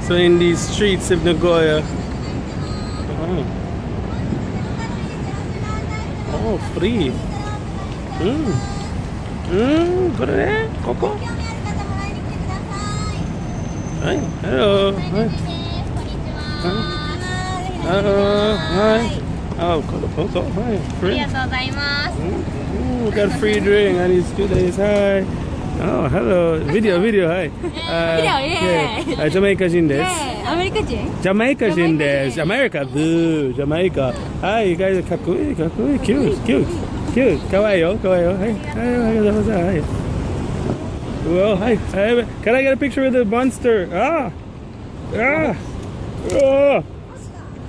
So in these streets of Nagoya. Oh, free. Go there, Coco. Hi, hello. Hi. Hello, hi. Oh, Coco, hi. Free. We got free drink and it's 2 days. Hi. Oh, hello. Video, hi. Yeah. Jamaica人です。アメリカ人？ジャマイカ人です。America, boo. Jamaica. Hi, you guys are かっこいい。Cute. かわいいよ。Hi. Hi. Well, hi. Can I get a picture with the monster?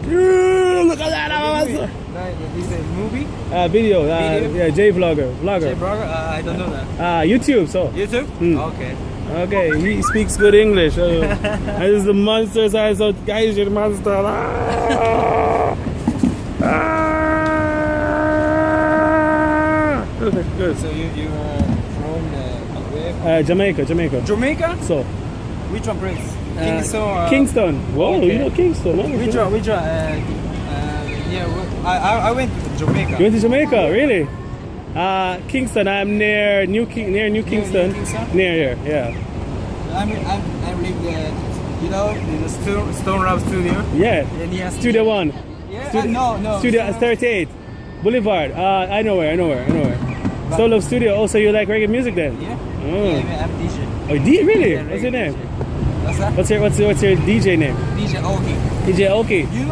Look at that. Is it a movie? Video. Yeah, J vlogger. I don't know that. YouTube. So. YouTube? Okay. Okay, he speaks good English. This is the monster side, so guys, you're the monster. Good. So you are from where? Jamaica. Jamaica? So. Which one, please? Kingston. Kingston. Whoa, okay. You know Kingston. Huh? Which one? Yeah, I went to Jamaica. You went to Jamaica, really? Kingston. I'm near New Kingston. Near Kingston? Near here, yeah. I live there. You know, the Stone Rap Studio. Yeah. Studio 1. Yeah. No. Studio 38. Boulevard. I know where. Solo Studio. Also, you like reggae music then? Yeah. Oh. Yeah, I'm DJ. Oh, really? Yeah, What's your name? What's that? What's your DJ name? DJ Oki. DJ Oki. You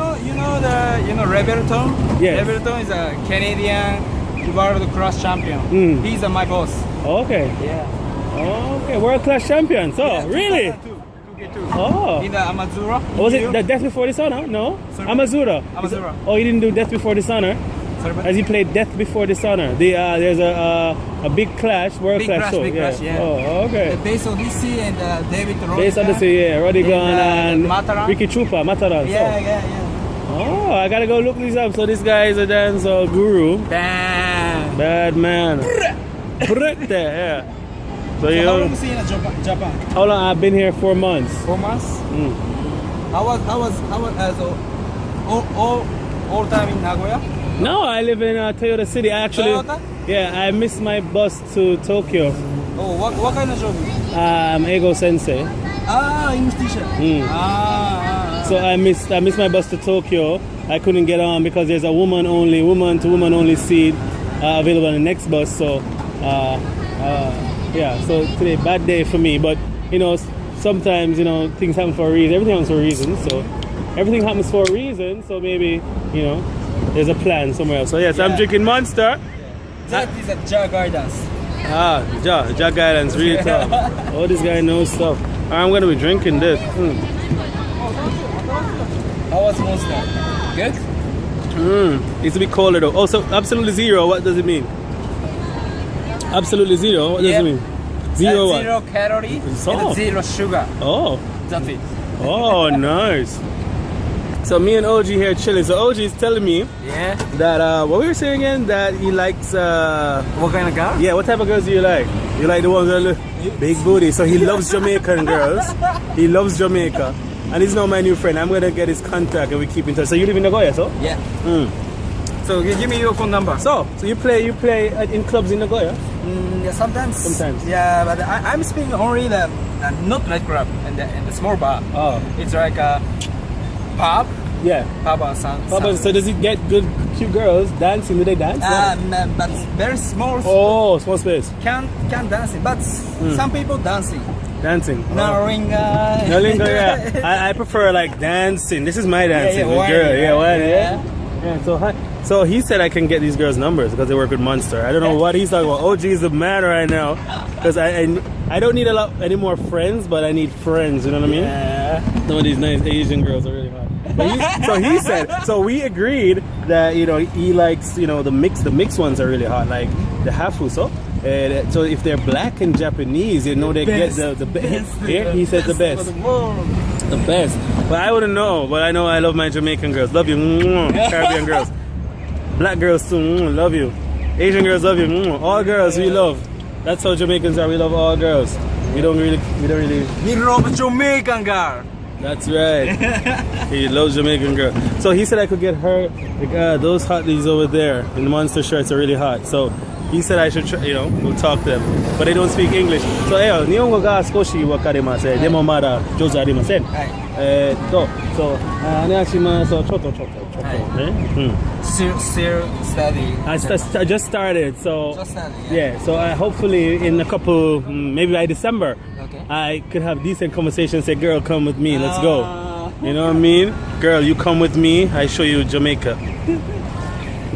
know Rebel Tone? Yes. Rebel Tone is a Canadian world class champion. He's my boss. Okay. Yeah. Okay, world class champion. So Yeah, really? 2K2. Oh. In the Amazura. Was it the Death Before Dishonor? No. Sorry? Amazura. Amazura. Oh, you didn't do Death Before Dishonor? Sorry, As he played Death Before Dishonor. There's a big clash, world clash show. Big clash, yeah. Oh, okay. Based on DC and David Rodigan. Based on the sea, yeah. Rodigan and Mataran. Ricky Chupa, Mataran. Yeah. Oh, I gotta go look these up. So this guy is a dance guru. Damn. Bad man. Yeah. So how long you in Japan? How long? I've been here 4 months. 4 months? How was all time in Nagoya? No, I live in Toyota City. Toyota? Yeah, I missed my bus to Tokyo. Oh, what kind of job? I'm Ego Sensei. English teacher. So I missed my bus to Tokyo. I couldn't get on because there's a woman to woman only seat available on the next bus. So yeah, so today bad day for me. But sometimes things happen for a reason. Everything happens for a reason. So everything happens for a reason. So maybe there's a plan somewhere else. So yes, I'm drinking Monster. That is a Jar Guidance. Jar Guidance, really tough. Oh, this guy knows stuff. I'm gonna be drinking this. How was Monster? Good? Needs to be colder though. Also, absolutely zero. What does it mean? Absolutely zero. What does it mean? Zero what? 0 calorie and 0 sugar. Oh. That's it. Oh, nice. So me and OG here chilling. So OG is telling me that what we were saying again, that he likes what kind of girl? Yeah, what type of girls do you like? You like the ones that look big booty. So he loves Jamaican girls. He loves Jamaica. And he's now my new friend. I'm gonna get his contact and we keep in touch. So you live in Nagoya, so? Yeah. So give me your phone number. So you play in clubs in Nagoya? Yeah, sometimes. Yeah, but I'm speaking only the not nightclub and the small bar. Oh. It's like a pub. Yeah. Pub or some. So does it get good cute girls dancing? Do they dance? But very small. Oh, small space. Can dancing, but some people dancing. No linga. No linga, yeah. I prefer like dancing. This is my dancing with girl. Yeah. So he said I can get these girls' numbers because they work with Monster. I don't know what he's talking about. OG is the man right now because I don't need any more friends, but I need friends. You know what I mean? Yeah. Some of these nice Asian girls are really hot. So he said. So we agreed that he likes the mixed ones are really hot, like the hafu. So if they're black and Japanese, they get the best. Here he said the best. The best. But I wouldn't know. But I know I love my Jamaican girls. Love you, Caribbean girls. Black girls too, love you. Asian girls love you, all girls we love. That's how Jamaicans are. We love all girls. We don't really. We love Jamaican girl. That's right. He loves Jamaican girl. So he said I could get her those hotties over there in the Monster shirts are really hot. So he said I should try, we'll talk to them. But they don't speak English. So Nihongo ga skoshi wakarimasen. Demo mada jouzu arimasen. So anashimasu chotto. Still study. I just started, so Just study, yeah. So hopefully in a couple, maybe by December, Okay. I could have decent conversations. Say, girl, come with me. Let's go. You know what I mean? Girl, you come with me. I show you Jamaica.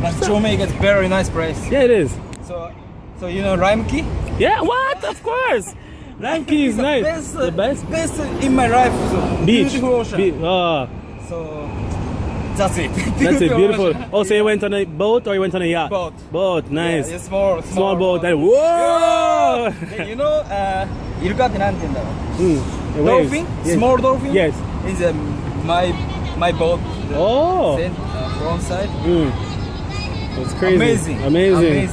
But Jamaica is very nice place. Yeah, it is. So you know Lime Key? Yeah, what? Of course. Lime Key is nice. The best Best in my life. So beach. Beautiful ocean. So that's it. that's it. Beautiful. ocean. Oh, so you went on a boat or you went on a yacht? Boat. Boat. Nice. Yeah, it's small boat. And whoa! You know, 이루가ってなんて言うんだろう. The waves. Dolphin? Yes. Small dolphin? Yes. Is my boat. Oh. Front side. It's crazy. Amazing.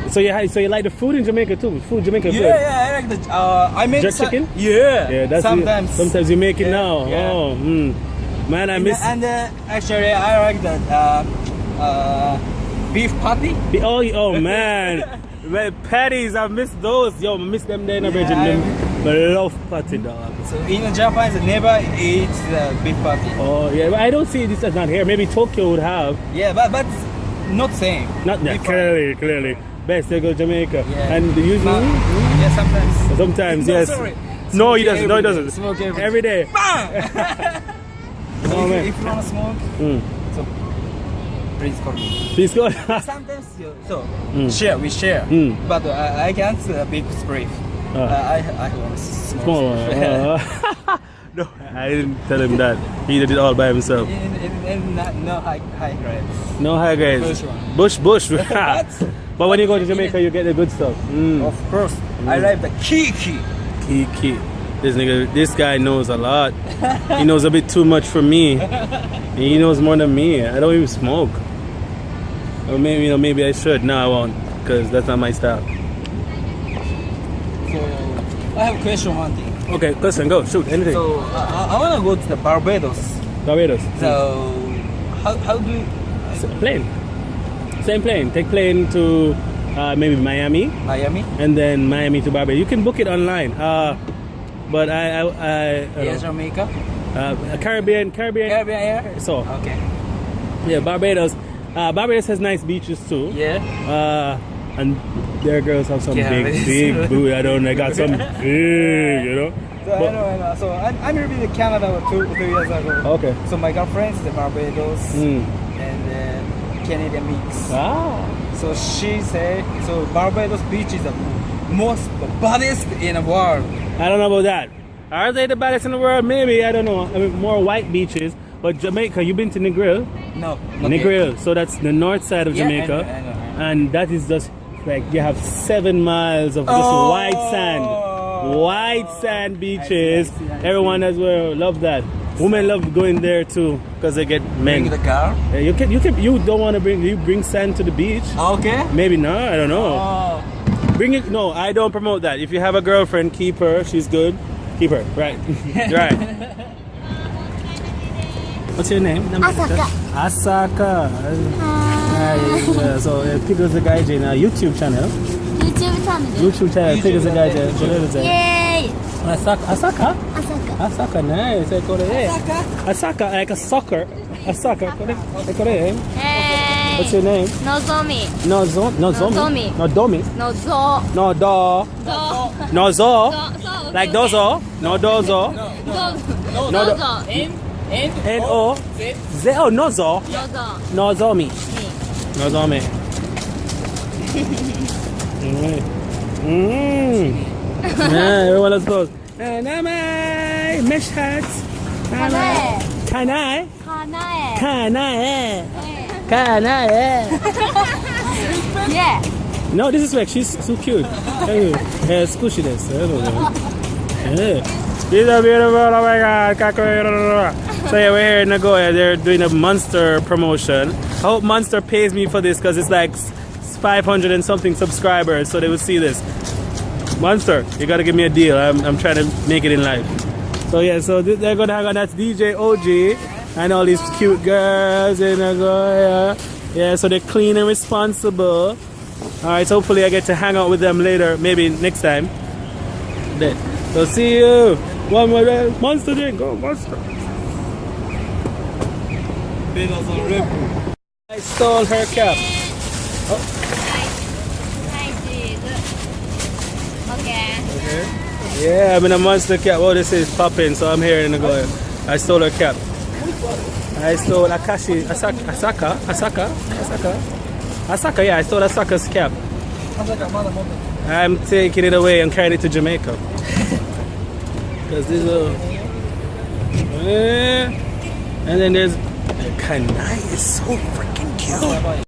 So you like the food in Jamaica too? Jamaica food? Yeah, I like the. I make jerk chicken. Yeah. That's sometimes you make it now. Yeah. Oh, man, I miss. And actually, I like the beef patty. Oh man, well, patties. I miss those. Yo, I miss them there in the region. I love patty, dog. So in Japan, I never eat beef patty. Oh yeah, but I don't see this is not here. Maybe Tokyo would have. Yeah, but not same. Not clearly. Best to go to Jamaica. Yeah. And usually. Yeah, sometimes. Sometimes, No, yes. sorry. No, he doesn't. No, he doesn't. Smoke Every day. Bang! Oh, man. If you want to smoke, so please call me. Please go. Sometimes we share. But I can't big spray. I want to smoke. Small one. No, I didn't tell him that. He did it all by himself. No high grades. No high grades. Bush. But when you go to Jamaica, you get the good stuff. Of course. I like the Kiki. This guy knows a lot. He knows a bit too much for me. He knows more than me. I don't even smoke. Or maybe I should. No, I won't, because that's not my style. So I have a question, one thing. Okay, question, go, shoot, anything. So I want to go to the Barbados. So how do you... Plane. Same plane. Take plane to maybe Miami, and then Miami to Barbados. You can book it online. But Air Jamaica? Caribbean Air? So Okay. yeah, Barbados. Barbados has nice beaches too. Yeah. And their girls have some Yeah, big booty. They got some big, So I know. So I moved to Canada 2 years ago. Okay. So my girlfriend's in Barbados and Canadian mix. So she said, so Barbados beach is the baddest in the world. I don't know about that. Are they the baddest in the world? Maybe, I don't know. I mean, more white beaches. But Jamaica, you been to Negril? No. Negril. So that's the north side of Jamaica. I know. And that is just like you have 7 miles of just white sand. White sand beaches. I see. Everyone as well love that. Women love going there too because they get men. Bring the car? You don't want to bring sand to the beach? Okay. Maybe not, I don't know. Bring it. No, I don't promote that. If you have a girlfriend, keep her. She's good. Keep her. Right. Right. What's your name? Asaka. So Pickles the Guy in a YouTube channel. YouTube channel. Pickles the Guy. Yay! Asaka, nice. Asaka, like a soccer. Asaka, what's your name? Nozomi. Nozomi. Nozo. Like dozo. No dozo. N-O. Z-O. Nozo. Nozomi. Yeah, everyone let's go. Namai. Mesh hats. Kanae. Yeah. No, this is like she's so cute. Squishy this. I don't know. These are beautiful. Oh my god. So yeah, we're here in Nagoya. They're doing a Monster promotion. I hope Monster pays me for this because it's like 500 and something subscribers, so they will see this. Monster, you gotta give me a deal. I'm trying to make it in life. So yeah, so they're gonna hang on. That's DJ OG and all these cute girls in Nagoya. Yeah, so they're clean and responsible. Alright, so hopefully I get to hang out with them later, maybe next time. Then, so see you. One more monster drink, go monster. I stole her cap. Oh. Okay. Yeah, I'm in a monster cap. Oh, this is popping, so I'm here in Nagoya. I stole her cap. I stole Asaka, yeah, I stole Asaka's cap. I'm taking it away and carrying it to Jamaica. Because this is and then there's Kanai is so freaking cute.